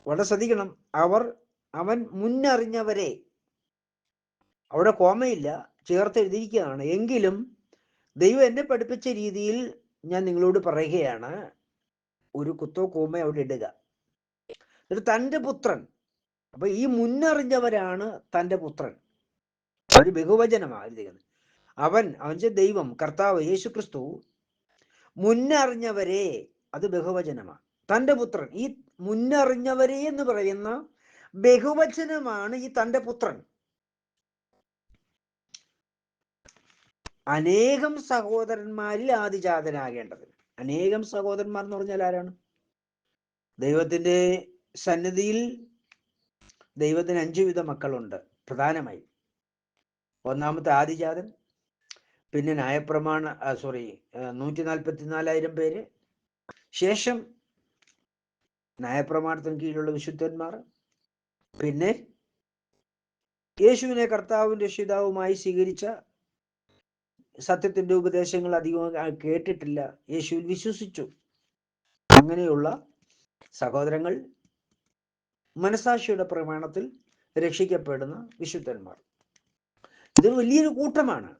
വളരെ ശ്രദ്ധിക്കണം, അവൻ മുന്നറിഞ്ഞവരെ, അവിടെ കോമയില്ല, ചേർത്ത് എഴുതിയിരിക്കുകയാണ്. എങ്കിലും ദൈവം എന്നെ പഠിപ്പിച്ച രീതിയിൽ ഞാൻ നിങ്ങളോട് പറയുകയാണ്, ഒരു കുത്തോ കോമ അവിടെ ഇടുക. എന്നിട്ട് തൻ്റെ പുത്രൻ, അപ്പൊ ഈ മുന്നറിഞ്ഞവരാണ് തൻ്റെ പുത്രൻ. ഒരു ബഹുവചനമാണ് എഴുതിയത്. അവൻ ദൈവം, കർത്താവ് യേശു ക്രിസ്തു മുന്നറിഞ്ഞവരെ, അത് ബഹുവചനമാണ്. തൻ്റെ പുത്രൻ, ഈ മുന്നറിഞ്ഞവരെ എന്ന് പറയുന്ന ബഹുവചനമാണ് ഈ തൻ്റെ പുത്രൻ. അനേകം സഹോദരന്മാരിൽ ആദിജാതനാകേണ്ടത്. അനേകം സഹോദരന്മാർ എന്ന് പറഞ്ഞാൽ ആരാണ്? ദൈവത്തിന്റെ സന്നിധിയിൽ ദൈവത്തിന് 5 വിധ മക്കളുണ്ട് പ്രധാനമായി. ഒന്നാമത്തെ ആദിജാതൻ, പിന്നെ ന്യായപ്രമാണ 144,000 പേര്, ശേഷം ന്യായപ്രമാണത്തിന് കീഴിലുള്ള വിശുദ്ധന്മാർ, പിന്നെ യേശുവിനെ കർത്താവും രക്ഷിതാവുമായി സ്വീകരിച്ച, സത്യത്തിന്റെ ഉപദേശങ്ങൾ അധികം കേട്ടിട്ടില്ല, യേശുവിൽ വിശ്വസിച്ചു, അങ്ങനെയുള്ള സഹോദരങ്ങൾ, മനസാക്ഷിയുടെ പ്രമാണത്തിൽ രക്ഷിക്കപ്പെടുന്ന വിശുദ്ധന്മാർ. ഇത് വലിയൊരു കൂട്ടമാണ്.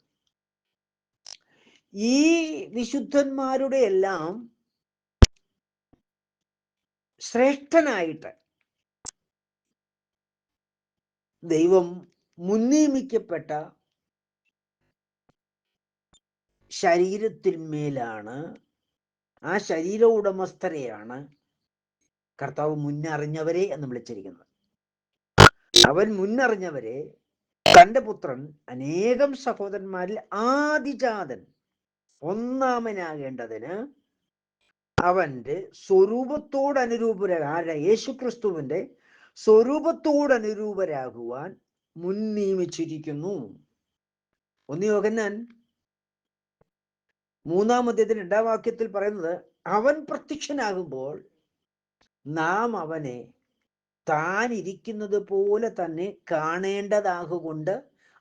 ഈ വിശുദ്ധന്മാരുടെ എല്ലാം ശ്രേഷ്ഠനായിട്ട് ദൈവം മുൻനിയമിക്കപ്പെട്ട ശരീരത്തിന്മേലാണ്, ആ ശരീര ഉടമസ്ഥരെയാണ് കർത്താവ് മുന്നറിഞ്ഞവരെ എന്ന് വിളിച്ചിരിക്കുന്നത്. അവൻ മുന്നറിഞ്ഞവരെ, തൻ്റെ പുത്രൻ അനേകം സഹോദരന്മാരിൽ ആദിജാതൻ. ഒന്നാമനാകേണ്ടതിന് അവന്റെ സ്വരൂപത്തോടനുരൂപരാ യേശുക്രിസ്തുവിന്റെ സ്വരൂപത്തോടനുരൂപരാകുവാൻ മുൻ നിയമിച്ചിരിക്കുന്നു. 1 യോഹന്നാൻ 3-ാം അധ്യായത്തിൽ 2-ാം വാക്യത്തിൽ പറയുന്നത്, അവൻ പ്രത്യക്ഷനാകുമ്പോൾ നാം അവനെ താൻ ഇരിക്കുന്നത് പോലെ തന്നെ കാണേണ്ടതാകൊണ്ട്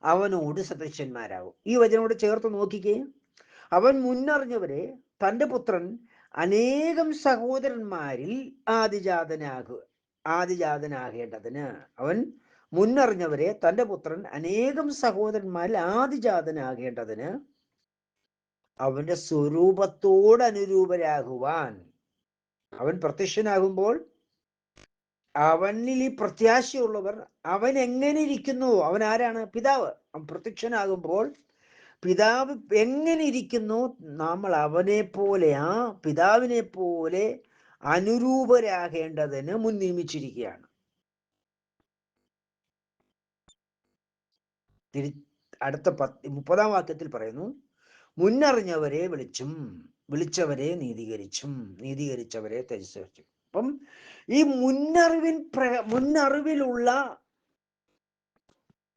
അവനോട് സദൃശന്മാരാകും. ഈ വചനോട് ചേർത്ത് നോക്കിക്കേ. അവൻ മുന്നറിഞ്ഞവരെ തൻ്റെ പുത്രൻ അനേകം സഹോദരന്മാരിൽ ആദിജാതനാകേണ്ടതിന്. അവൻ മുന്നറിഞ്ഞവരെ തൻ്റെ പുത്രൻ അനേകം സഹോദരന്മാരിൽ ആദിജാതനാകേണ്ടതിന് അവന്റെ സ്വരൂപത്തോടനുരൂപരാകുവാൻ. അവൻ പ്രത്യക്ഷനാകുമ്പോൾ അവനിൽ ഈ പ്രത്യാശയുള്ളവർ അവൻ എങ്ങനെ ഇരിക്കുന്നു, അവൻ ആരാണ്? പിതാവ്. അവൻ പ്രത്യക്ഷനാകുമ്പോൾ പിതാവ് എങ്ങനെ ഇരിക്കുന്നു, നമ്മൾ അവനെ പോലെ, ആ പിതാവിനെ പോലെ അനുരൂപരാകേണ്ടതിന് മുൻ നിയമിച്ചിരിക്കുകയാണ്. അടുത്ത 30-ാം വാക്യത്തിൽ പറയുന്നു, മുന്നറിഞ്ഞവരെ വിളിച്ചവരെ നീതീകരിച്ചവരെ തിരസ്കരിച്ചു. അപ്പം ഈ മുന്നറിവിലുള്ള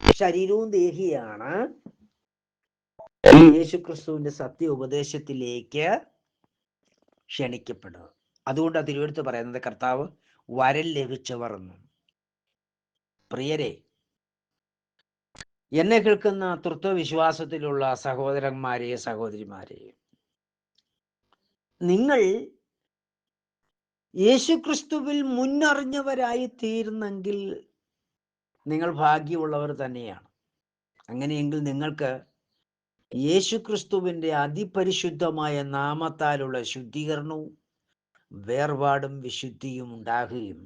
ശരീരവും ദേഹിയാണ് യേശുക്രിസ്തുവിന്റെ സത്യ ഉപദേശത്തിലേക്ക് ക്ഷണിക്കപ്പെടുന്നത്. അതുകൊണ്ട് തിരുവെടുത്ത് പറയുന്നത് കർത്താവ് വരം ലഭിച്ചവർ എന്നും. പ്രിയരെ, എന്നെ കേൾക്കുന്ന തൃത്വവിശ്വാസത്തിലുള്ള സഹോദരന്മാരെ, സഹോദരിമാരെ, നിങ്ങൾ യേശുക്രിസ്തുവിൽ മുന്നറിഞ്ഞവരായി തീർന്നെങ്കിൽ നിങ്ങൾ ഭാഗ്യമുള്ളവർ തന്നെയാണ്. അങ്ങനെയെങ്കിൽ നിങ്ങൾക്ക് യേശുക്രിസ്തുവിന്റെ അതിപരിശുദ്ധമായ നാമത്താലുള്ള ശുദ്ധീകരണവും വേർപാടും വിശുദ്ധിയും ഉണ്ടാകുകയും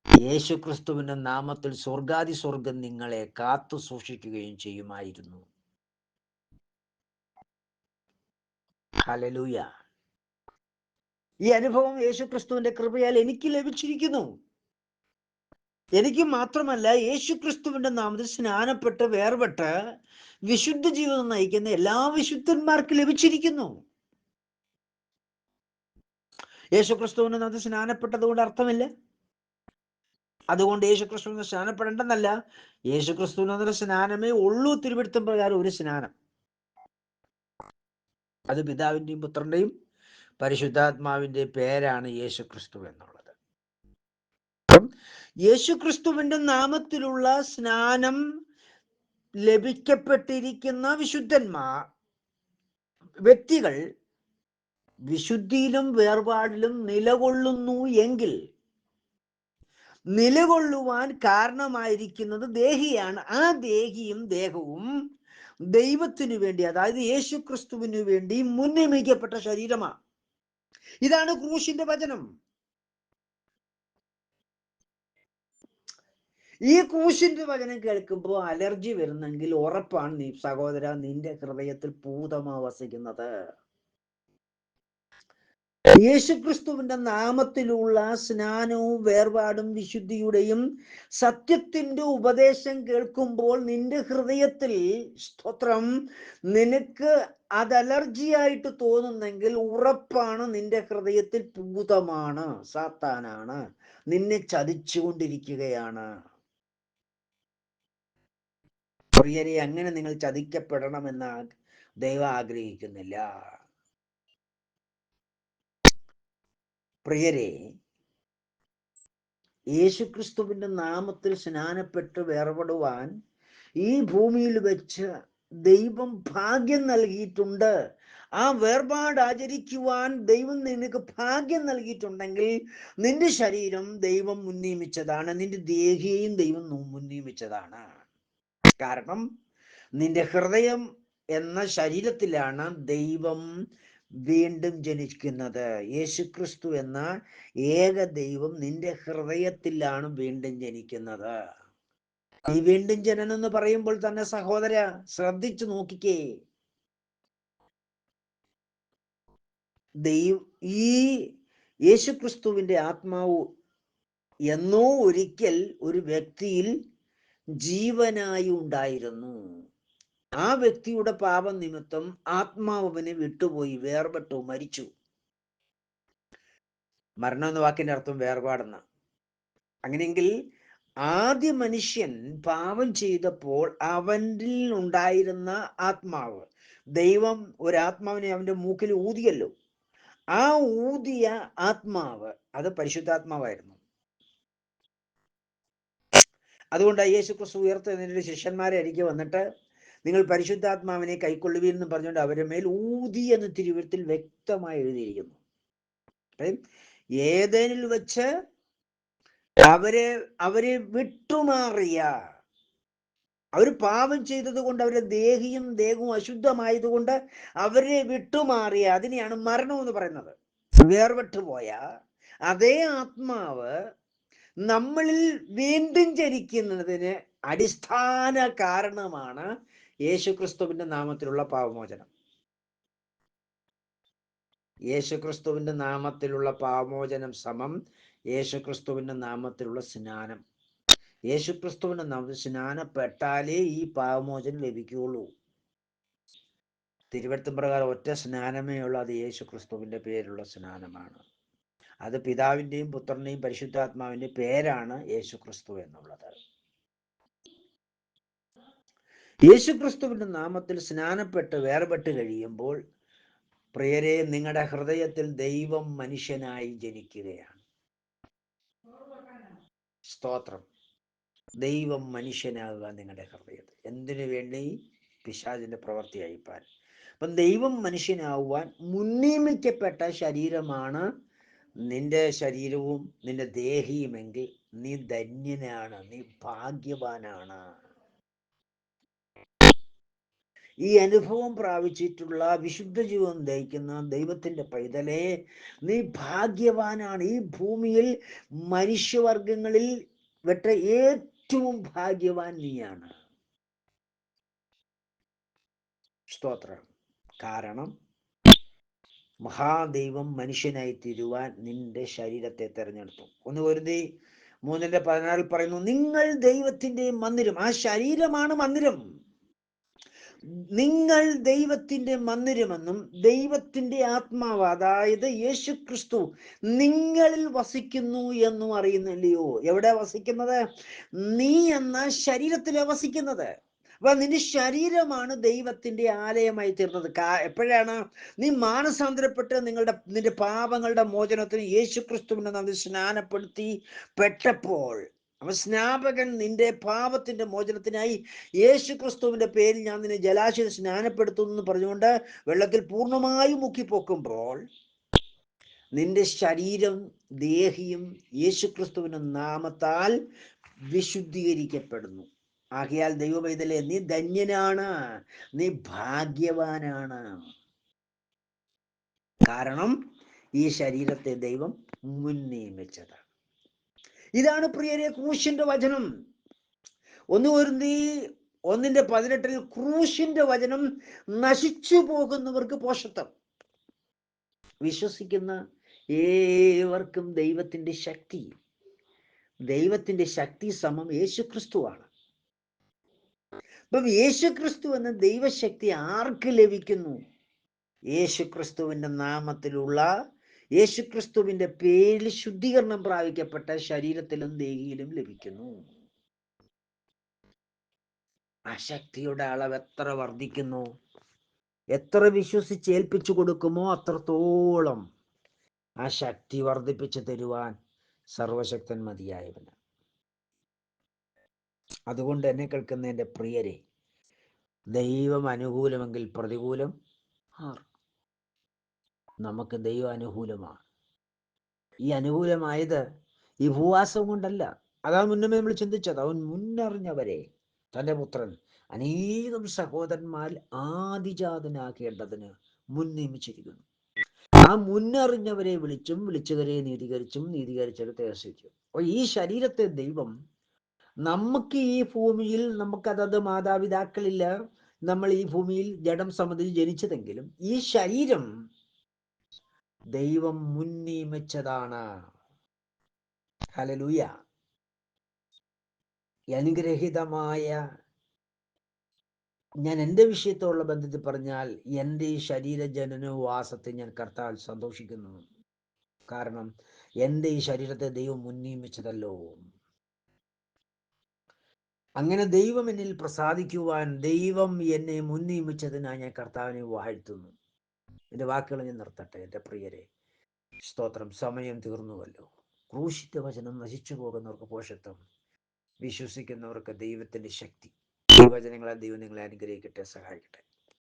യേശുക്രിസ്തുവിന്റെ നാമത്തിൽ സ്വർഗം നിങ്ങളെ കാത്തു സൂക്ഷിക്കുകയും ചെയ്യുമായിരുന്നു. ഹല്ലേലൂയ. ഈ അനുഭവം യേശുക്രിസ്തുവിന്റെ കൃപയാൽ എനിക്ക് ലഭിച്ചിരിക്കുന്നു. എനിക്ക് മാത്രമല്ല, യേശുക്രിസ്തുവിന്റെ നാമത്തിൽ സ്നാനപ്പെട്ട് വേർപെട്ട് വിശുദ്ധ ജീവിതം നയിക്കുന്ന എല്ലാ വിശുദ്ധന്മാർക്ക് ലഭിച്ചിരിക്കുന്നു. യേശുക്രിസ്തുവിന്റെ നാമത്തിൽ സ്നാനപ്പെട്ടത് കൊണ്ട് അർത്ഥമില്ല. അതുകൊണ്ട് യേശുക്രിസ്തുവിന് സ്നാനപ്പെടേണ്ടെന്നല്ല. യേശുക്രിസ്തുവിന് സ്നാനമേ ഉള്ളൂ. തിരുവെഴുത്തും പ്രകാരം ഒരു സ്നാനം, അത് പിതാവിന്റെയും പുത്രന്റെയും പരിശുദ്ധാത്മാവിന്റെ പേരാണ് യേശുക്രിസ്തു എന്നുള്ളത്. യേശുക്രിസ്തുവിന്റെ നാമത്തിലുള്ള സ്നാനം ലഭിക്കപ്പെട്ടിരിക്കുന്ന വ്യക്തികൾ വിശുദ്ധിയിലും വേർപാടിലും നിലകൊള്ളുന്നു എങ്കിൽ നിലകൊള്ളുവാൻ കാരണമായിരിക്കുന്നത് ദേഹിയാണ്. ആ ദേഹിയും ദേഹവും ദൈവത്തിനു വേണ്ടി, അതായത് യേശുക്രിസ്തുവിനു വേണ്ടി മുൻനിയമിക്കപ്പെട്ട ശരീരമാണ്. ഇതാണ് ക്രൂശിന്റെ വചനം. ഈ ക്രൂശിന്റെ വചനം കേൾക്കുമ്പോൾ അലർജി വരുന്നെങ്കിൽ ഉറപ്പാണ് നീ സഹോദര, നിന്റെ ഹൃദയത്തിൽ ഭൂതമാ വസിക്കുന്നത്. യേശുക്രിസ്തുവിന്റെ നാമത്തിലുള്ള സ്നാനവും വേർപാടും വിശുദ്ധിയുടെയും സത്യത്തിന്റെ ഉപദേശം കേൾക്കുമ്പോൾ നിന്റെ ഹൃദയത്തിൽ, സ്തോത്രം, നിനക്ക് അത് അലർജിയായിട്ട് തോന്നുന്നെങ്കിൽ ഉറപ്പാണ് നിന്റെ ഹൃദയത്തിൽ ഭൂതമാണ്, സാത്താനാണ്, നിന്നെ ചതിച്ചുകൊണ്ടിരിക്കുകയാണ്. പ്രിയരെ, അങ്ങനെ നിങ്ങൾ ചതിക്കപ്പെടണമെന്ന് ദൈവം ആഗ്രഹിക്കുന്നില്ല. പ്രിയരെ, യേശുക്രിസ്തുവിന്റെ നാമത്തിൽ സ്നാനപ്പെട്ട് വേർപെടുവാൻ ഈ ഭൂമിയിൽ വെച്ച് ദൈവം ഭാഗ്യം നൽകിയിട്ടുണ്ട്. ആ വേർപാട് ആചരിക്കുവാൻ ദൈവം നിനക്ക് ഭാഗ്യം നൽകിയിട്ടുണ്ടെങ്കിൽ നിന്റെ ശരീരം ദൈവം മുൻനിയമിച്ചതാണ്, നിന്റെ ദേഹിയെയും ദൈവം മുൻനിയമിച്ചതാണ്. കാരണം നിന്റെ ഹൃദയം എന്ന ശരീരത്തിലാണ് ദൈവം വീണ്ടും ജനിക്കുന്നത്. യേശുക്രിസ്തു എന്ന ഏക ദൈവം നിന്റെ ഹൃദയത്തിലാണ് വീണ്ടും ജനിക്കുന്നത്. ഈ വീണ്ടും ജനനം എന്ന് പറയുമ്പോൾ തന്നെ സഹോദര ശ്രദ്ധിച്ചു നോക്കിക്കേ. ഈ യേശുക്രിസ്തുവിന്റെ ആത്മാവ് എന്നോ ഒരിക്കൽ ഒരു വ്യക്തിയിൽ ജീവനായി ഉണ്ടായിരുന്നു. ആ വ്യക്തിയുടെ പാപം നിമിത്തം ആത്മാവ് അവനെ വിട്ടുപോയി, വേർപെട്ടു, മരിച്ചു. മരണം എന്ന വാക്കിന്റെ അർത്ഥം വേർപാടെന്ന. അങ്ങനെയെങ്കിൽ ആദ്യ മനുഷ്യൻ പാപം ചെയ്തപ്പോൾ അവനിൽ ഉണ്ടായിരുന്ന ആത്മാവ്, ദൈവം ഒരാത്മാവിനെ അവന്റെ മൂക്കിൽ ഊതിയല്ലോ. ആ ഊതിയ ആത്മാവ് അത് പരിശുദ്ധാത്മാവായിരുന്നു. അതുകൊണ്ടാണ് യേശു ക്രിസ്തു ഉയർത്തെഴുന്നേറ്റ് ശിഷ്യന്മാരെ അരികെ വന്നിട്ട് നിങ്ങൾ പരിശുദ്ധാത്മാവിനെ കൈക്കൊള്ളുവീൻ എന്ന് പറഞ്ഞുകൊണ്ട് അവരുടെ മേൽ ഊതി എന്ന് തിരുവഴുത്തിൽ വ്യക്തമായി എഴുതിയിരിക്കുന്നു. ഏതേനിൽ വെച്ച് അവരെ വിട്ടുമാറിയ, അവർ പാപം ചെയ്തത് കൊണ്ട് അവരുടെ ദേഹവും അശുദ്ധമായതുകൊണ്ട് അവരെ വിട്ടുമാറിയ, അതിനെയാണ് മരണം എന്ന് പറയുന്നത്. വേർപെട്ടുപോയ അതേ ആത്മാവ് നമ്മളിൽ വീണ്ടും ജനിക്കുന്നതിന് അടിസ്ഥാന കാരണമാണ് യേശുക്രിസ്തുവിന്റെ നാമത്തിലുള്ള പാപമോചനം. യേശുക്രിസ്തുവിന്റെ നാമത്തിലുള്ള പാപമോചനം സമം യേശുക്രിസ്തുവിന്റെ നാമത്തിലുള്ള സ്നാനം. യേശുക്രിസ്തുവിന്റെ നാമത്തിൽ സ്നാനപ്പെട്ടാലേ ഈ പാപമോചനം ലഭിക്കുകയുള്ളൂ. തിരുവഴുത്തും പ്രകാരം ഒറ്റ സ്നാനമേ ഉള്ളൂ, അത് യേശുക്രിസ്തുവിന്റെ പേരിലുള്ള സ്നാനമാണ്. അത് പിതാവിന്റെയും പുത്രന്റെയും പരിശുദ്ധാത്മാവിന്റെ പേരാണ് യേശുക്രിസ്തു എന്നുള്ളത്. യേശുക്രിസ്തുവിന്റെ നാമത്തിൽ സ്നാനപ്പെട്ട് വേർപെട്ട് കഴിയുമ്പോൾ പ്രിയരെ, നിങ്ങളുടെ ഹൃദയത്തിൽ ദൈവം മനുഷ്യനായി ജനിക്കുകയാണ്. സ്തോത്രം. ദൈവം മനുഷ്യനാകുക നിങ്ങളുടെ ഹൃദയത്തിൽ. എന്തിനു വേണ്ടി? പിശാചിന്റെ പ്രവൃത്തി അഴിപ്പാൻ. അപ്പം ദൈവം മനുഷ്യനാകുവാൻ മുൻനിയമിക്കപ്പെട്ട ശരീരമാണ് നിന്റെ ശരീരവും നിന്റെ ദേഹിയുമെങ്കിൽ നീ ധന്യനാണ്, നീ ഭാഗ്യവാനാണ്. ഈ അനുഭവം പ്രാപിച്ചിട്ടുള്ള വിശുദ്ധ ജീവിതം നയിക്കുന്ന ദൈവത്തിന്റെ പൈതലേ, നീ ഭാഗ്യവാനാണ്. ഈ ഭൂമിയിൽ മനുഷ്യവർഗങ്ങളിൽ വെട്ട ഏറ്റവും ഭാഗ്യവാൻ നീയാണ്. സ്തോത്രം. കാരണം മഹാദൈവം മനുഷ്യനായി തീരുവാൻ നിന്റെ ശരീരത്തെ തെരഞ്ഞെടുത്തു. 1 കൊരിന്ത്യർ 3:16 പറയുന്നു, നിങ്ങൾ ദൈവത്തിന്റെ മന്ദിരം. ആ ശരീരമാണ് മന്ദിരം. നിങ്ങൾ ദൈവത്തിന്റെ മന്ദിരമെന്നും ദൈവത്തിന്റെ ആത്മാവ്, അതായത് യേശുക്രിസ്തു നിങ്ങളിൽ വസിക്കുന്നു എന്നും അറിയുന്നില്ലയോ? എവിടെ വസിക്കുന്നത്? നീ എന്ന ശരീരത്തിലെ വസിക്കുന്നത്. അപ്പൊ നിന്റെ ശരീരമാണ് ദൈവത്തിന്റെ ആലയമായി തീർന്നത്. എപ്പോഴാണ്? നീ മാനസാന്തരപ്പെട്ട് നിന്റെ പാപങ്ങളുടെ മോചനത്തിന് യേശുക്രിസ്തുവിനെ നാം സ്നാനപ്പെടുത്തി പെട്ടപ്പോൾ, അവൻ സ്നാപകൻ നിന്റെ പാപത്തിന്റെ മോചനത്തിനായി യേശുക്രിസ്തുവിന്റെ പേരിൽ ഞാൻ നിന്നെ ജലാശയം സ്നാനപ്പെടുത്തുന്നു എന്ന് പറഞ്ഞുകൊണ്ട് വെള്ളത്തിൽ പൂർണ്ണമായും മുക്കിപ്പൊക്കുമ്പോൾ നിന്റെ ശരീരം ദേഹിയും യേശുക്രിസ്തുവിന്റെ നാമത്താൽ വിശുദ്ധീകരിക്കപ്പെടുന്നു. ആകയാൽ ദൈവപൈതലേ, നീ ധന്യനാണ്, നീ ഭാഗ്യവാനാണ്. കാരണം ഈ ശരീരത്തെ ദൈവം മുൻ നിയമിച്ചതാണ്. ഇതാണ് പ്രിയരെ ക്രൂശിന്റെ വചനം. 1 കൊരിന്ത്യർ 1:18 ക്രൂശിന്റെ വചനം നശിച്ചു പോകുന്നവർക്ക് പോഷത്വം. വിശ്വസിക്കുന്ന ഏവർക്കും ദൈവത്തിന്റെ ശക്തി സമം യേശുക്രിസ്തുവാണ്. അപ്പം യേശുക്രിസ്തു എന്ന ദൈവശക്തി ആർക്ക് ലഭിക്കുന്നു? യേശുക്രിസ്തുവിന്റെ നാമത്തിലുള്ള, യേശുക്രിസ്തുവിന്റെ പേരിൽ ശുദ്ധീകരണം പ്രാപിക്കപ്പെട്ട ശരീരത്തിലും ദേഹിയിലും ലഭിക്കുന്നു. ആ ശക്തിയുടെ അളവ് എത്ര വർദ്ധിക്കുന്നു, എത്ര വിശ്വസിച്ച് ഏൽപ്പിച്ചു കൊടുക്കുമോ അത്രത്തോളം ആ ശക്തി വർദ്ധിപ്പിച്ചു തരുവാൻ സർവശക്തൻ മതിയായവന്. അതുകൊണ്ട് എന്നെ കേൾക്കുന്ന എൻ്റെ പ്രിയരെ, ദൈവം അനുകൂലമെങ്കിൽ പ്രതികൂലം നമുക്ക് ദൈവം അനുകൂലമാണ്. ഈ അനുകൂലമായത് ഈ ഭൂവാസം കൊണ്ടല്ല. അതാ മുന്നമേ നമ്മൾ ചിന്തിച്ചത്. അവൻ മുന്നറിഞ്ഞവരെ, തൻ്റെ പുത്രൻ അനേകം സഹോദരന്മാരിൽ ആദിജാതനാക്കേണ്ടതിന് മുൻ നിയമിച്ചിരിക്കുന്നു. ആ മുന്നറിഞ്ഞവരെ വിളിച്ചവരെ നീതീകരിച്ചും നീതീകരിച്ചവരെ തിരസ്കരിക്കും. അപ്പോൾ ഈ ശരീരത്തെ ദൈവം നമുക്ക് ഈ ഭൂമിയിൽ, നമുക്കതത് മാതാപിതാക്കളില്ല, നമ്മൾ ഈ ഭൂമിയിൽ ജഡം സംബന്ധിച്ച് ജനിച്ചതെങ്കിലും ഈ ശരീരം ദൈവം മുൻ നിയമിച്ചതാണ്. ഹല്ലേലൂയ. അനുഗ്രഹീതമായ ഞാൻ എൻ്റെ വിഷയത്തോടുള്ള ബന്ധത്തിൽ പറഞ്ഞാൽ, എൻ്റെ ഈ ശരീര ജനനവാസത്തെ ഞാൻ കർത്താവിൽ സന്തോഷിക്കുന്നു. കാരണം എൻ്റെ ഈ ശരീരത്തെ ദൈവം മുൻനിയമിച്ചതല്ലോ. അങ്ങനെ ദൈവം എന്നിൽ പ്രസാദിക്കുവാൻ ദൈവം എന്നെ മുൻനിയമിച്ചതിനായി ഞാൻ കർത്താവിനെ വാഴ്ത്തുന്നു. എൻ്റെ വാക്കുകൾ ഞാൻ നിർത്തട്ടെ. എൻ്റെ പ്രിയരെ, സ്തോത്രം. സമയം തീർന്നുവല്ലോ. ക്രൂശിത വചനം നശിച്ചു പോകുന്നവർക്ക് പോഷത്വം, വിശ്വസിക്കുന്നവർക്ക് ദൈവത്തിൻ്റെ ശക്തി. ഈ വചനങ്ങളാൽ ദൈവം നിങ്ങളെ അനുഗ്രഹിക്കട്ടെ, സഹായിക്കട്ടെ.